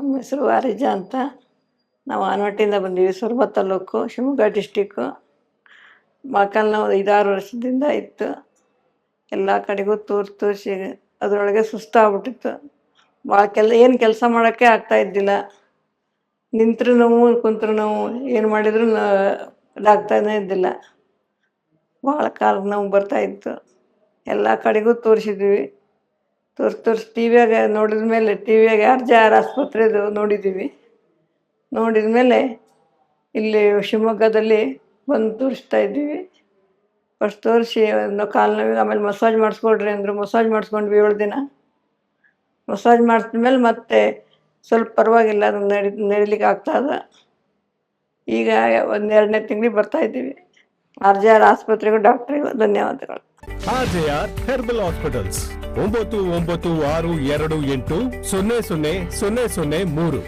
ನಮ್ಮ ಹೆಸರು ವಾರಿಜಾ ಅಂತ. ನಾವು ಆನವಟ್ಟಿಯಿಂದ ಬಂದೀವಿ. ಸೊರಬ ತಾಲೂಕು, ಶಿವಮೊಗ್ಗ ಡಿಸ್ಟಿಕ್ಕು. ಮೊಣಕಾಲು 5-6 ವರ್ಷದಿಂದ ಇತ್ತು. ಎಲ್ಲ ಕಡೆಗೂ ತೋರಿಸಿ ಅದರೊಳಗೆ ಸುಸ್ತಾಗ್ಬಿಟ್ಟಿತ್ತು. ಭಾಳ ಏನು ಕೆಲಸ ಮಾಡೋಕ್ಕೆ ಆಗ್ತಾಯಿದ್ದಿಲ್ಲ. ನಿಂತರೂ ನೋವು, ಕುಂತ್ರೂ ನೋವು, ಏನು ಮಾಡಿದರೂ ಇದಾಗ್ತಾನೇ ಇದ್ದಿಲ್ಲ. ಭಾಳ ಕಾಲು ನೋವು ಬರ್ತಾಯಿತ್ತು. ಎಲ್ಲ ಕಡೆಗೂ ತೋರಿಸಿದ್ವಿ. ತೋರಿಸಿ ಟಿ ವಿಯಾಗ ನೋಡಿದ ಮೇಲೆ RJR ಆಸ್ಪತ್ರೆದು ನೋಡಿದ್ದೀವಿ. ನೋಡಿದ ಮೇಲೆ ಇಲ್ಲಿ ಶಿವಮೊಗ್ಗದಲ್ಲಿ ಬಂದು ತೋರಿಸ್ತಾ ಇದ್ದೀವಿ. ಫಸ್ಟ್ ತೋರಿಸಿ ಕಾಲು ನೋವಿಗೆ ಆಮೇಲೆ ಮಸಾಜ್ ಮಾಡಿಸ್ಕೊಡ್ರಿ ಅಂದರು. ಮಸಾಜ್ ಮಾಡಿಸ್ಕೊಂಡ್ವಿ 7 ದಿನ. ಮಸಾಜ್ ಮಾಡಿಸಿದ್ಮೇಲೆ ಮತ್ತೆ ಸ್ವಲ್ಪ ಪರವಾಗಿಲ್ಲ, ಅದು ನಡಿಲಿಕ್ಕೆ ಆಗ್ತದ. ಈಗ 1-2ನೇ ತಿಂಗಳಿಗೆ ಬರ್ತಾಯಿದ್ದೀವಿ. RJR ಆಸ್ಪತ್ರೆಗೂ ಡಾಕ್ಟ್ರಿಗೂ ಧನ್ಯವಾದಗಳು. RJR herbal hospitals 9962280003